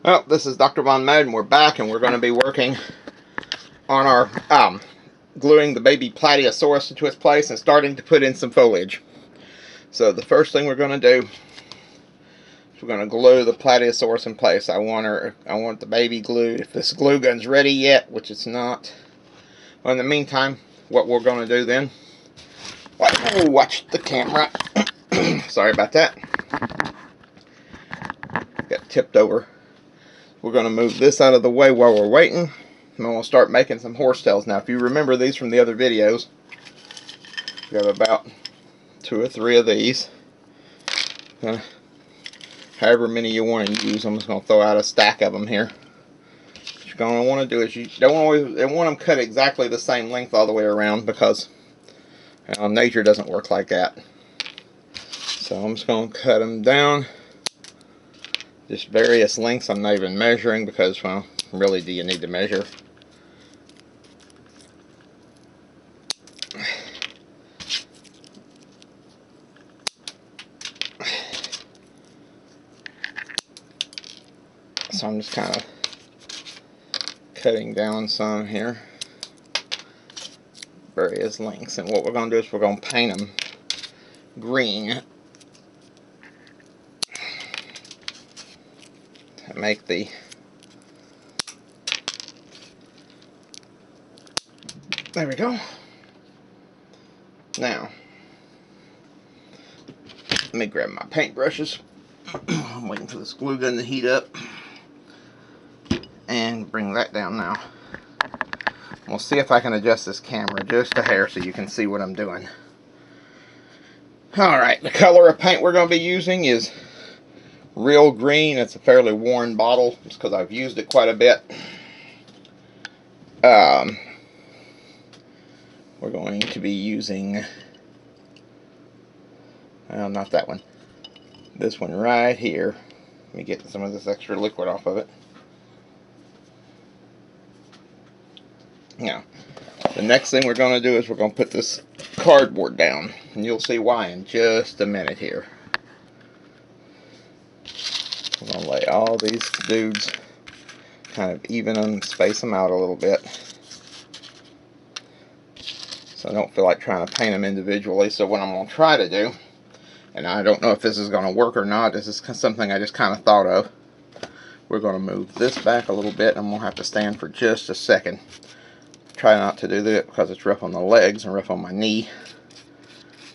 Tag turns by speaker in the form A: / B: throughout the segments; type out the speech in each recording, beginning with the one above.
A: Well, this is Dr. Von Mode, and we're back, and we're going to be working on our gluing the baby Plateosaurus into its place and starting to put in some foliage. So the first thing we're going to do is we're going to glue the Plateosaurus in place. I want the baby glued. If this glue gun's ready yet, which it's not. Well, in the meantime, what we're going to do then? Watch the camera. Sorry about that. Got tipped over. We're going to move this out of the way while we're waiting. And I'm going to start making some horsetails. Now, if you remember these from the other videos, we have about 2 or 3 of these. However many you want to use, I'm just going to throw out a stack of them here. What you're going to want to do is you don't want them cut exactly the same length all the way around, because nature doesn't work like that. So I'm just going to cut them down. Just various lengths. I'm not even measuring because, well, really, do you need to measure? So I'm just kind of cutting down some here. Various lengths. And what we're going to do is we're going to paint them green to make the there we go. Now, let me grab my paintbrushes. I'm waiting for this glue gun to heat up and bring that down now. We'll see if I can adjust this camera just a hair so you can see what I'm doing. Alright, the color of paint we're going to be using is real green. It's a fairly worn bottle just because I've used it quite a bit. We're going to be using, well, not that one. This one right here. Let me get some of this extra liquid off of it. Now, the next thing we're going to do is we're going to put this cardboard down. And you'll see why in just a minute here. We're going to lay all these dudes, kind of even them, space them out a little bit. So I don't feel like trying to paint them individually. So what I'm going to try to do, and I don't know if this is going to work or not, this is something I just kind of thought of. We're going to move this back a little bit. I'm going to have to stand for just a second. Try not to do that because it's rough on the legs and rough on my knee.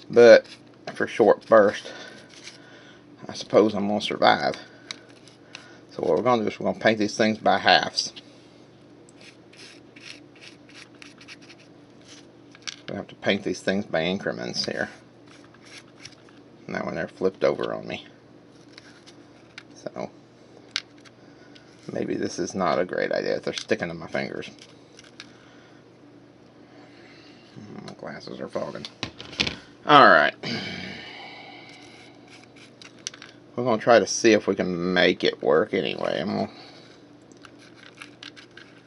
A: But for short burst, I suppose I'm going to survive. So what we're going to do is we're going to paint these things by halves. I have to paint these things by increments here. Now when they're flipped over on me. So maybe this is not a great idea if they're sticking to my fingers. My glasses are fogging. Alright. We're going to try to see if we can make it work anyway.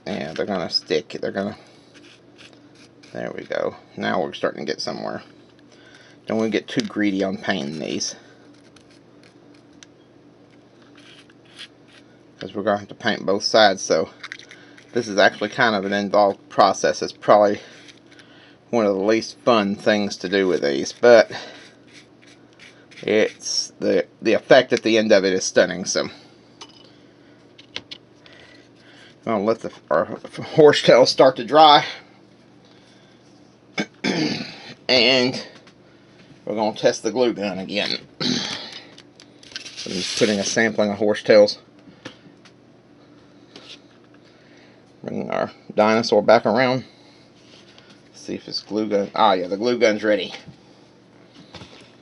A: Yeah, they're going to stick. There we go. Now we're starting to get somewhere. Don't want to get too greedy on painting these, because we're going to have to paint both sides. So this is actually kind of an involved process. It's probably one of the least fun things to do with these, but it's the effect at the end of it is stunning. So I'm going to let our horsetail start to dry, and we're going to test the glue gun again. So I'm just putting a sampling of horsetails. Bring our dinosaur back around. See if this glue gun, yeah, the glue gun's ready.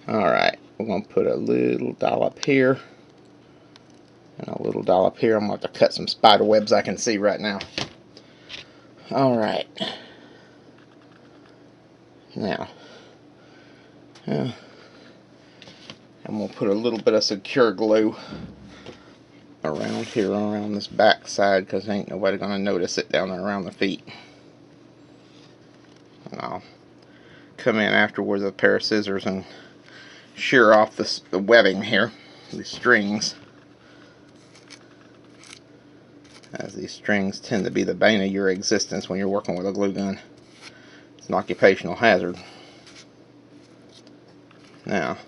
A: Alright, we're going to put a little dollop here and a little dollop here. I'm going to have to cut some spider webs I can see right now. Alright. Now, I'm going to put a little bit of secure glue around here, around this back side, because ain't nobody going to notice it down there around the feet. And I'll come in afterwards with a pair of scissors and shear off the webbing here, these strings. as these strings tend to be the bane of your existence when you're working with a glue gun. It's an occupational hazard. Now,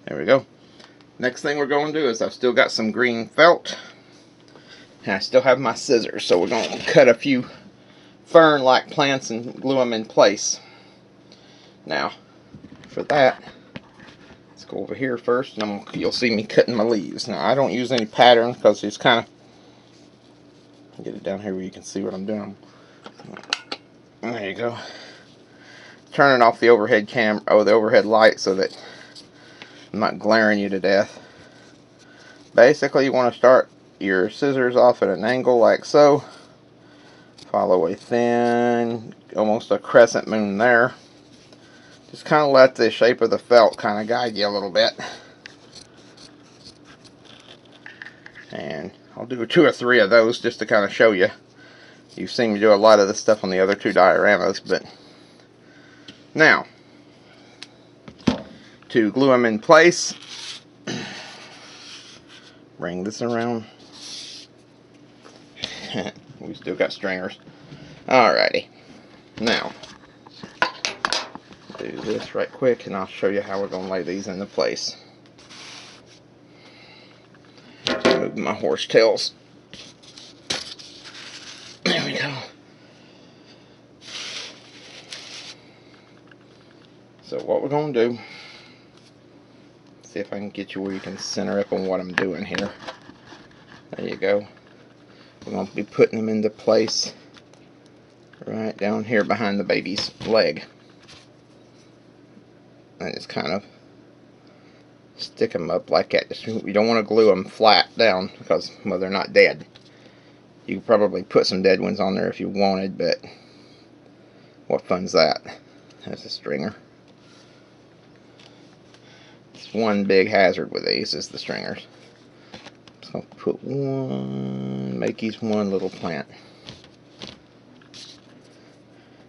A: there we go. Next thing we're going to do is I've still got some green felt, and I still have my scissors, so we're going to cut a few fern-like plants and glue them in place. Now, for that, let's go over here first, and you'll see me cutting my leaves. Now, I don't use any pattern because it's kind of, get it down here where you can see what I'm doing. There you go. Turning off the overhead the overhead light so that I'm not glaring you to death. Basically, you want to start your scissors off at an angle like so. Follow a thin, almost a crescent moon there. Just kind of let the shape of the felt kind of guide you a little bit. And I'll do 2 or 3 of those just to kind of show you. You've seen me do a lot of this stuff on the other 2 dioramas, but now, to glue them in place, bring this around. We still got stringers. Alrighty. Now, do this right quick and I'll show you how we're going to lay these into place. Move my horsetails. There we go. So what we're going to do, see if I can get you where you can center up on what I'm doing here. There you go. We're going to be putting them into place right down here behind the baby's leg. And just kind of stick them up like that. You don't want to glue them flat down because, well, they're not dead. You could probably put some dead ones on there if you wanted, but what fun's that? There's a stringer. It's one big hazard with these is the stringers. So put one, make each one little plant.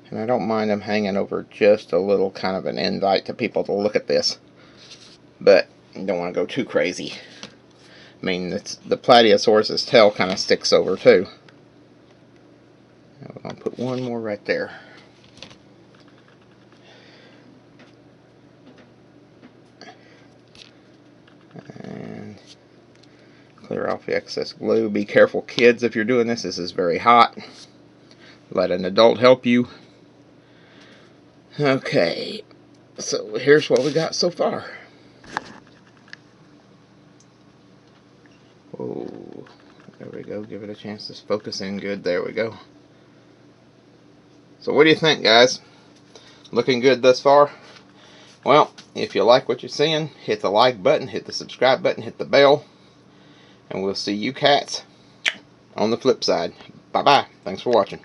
A: And I don't mind them hanging over just a little, kind of an invite to people to look at this. But you don't want to go too crazy. I mean, the Plateosaurus's tail kind of sticks over too. Now we're going to put one more right there. And clear off the excess glue. Be careful, kids, if you're doing this. This is very hot. Let an adult help you. Okay, so here's what we got so far. Oh, there we go. Give it a chance to focus in good. There we go. So what do you think, guys? Looking good thus far? Well, if you like what you're seeing, hit the like button, hit the subscribe button, hit the bell, and we'll see you cats on the flip side. Bye-bye. Thanks for watching.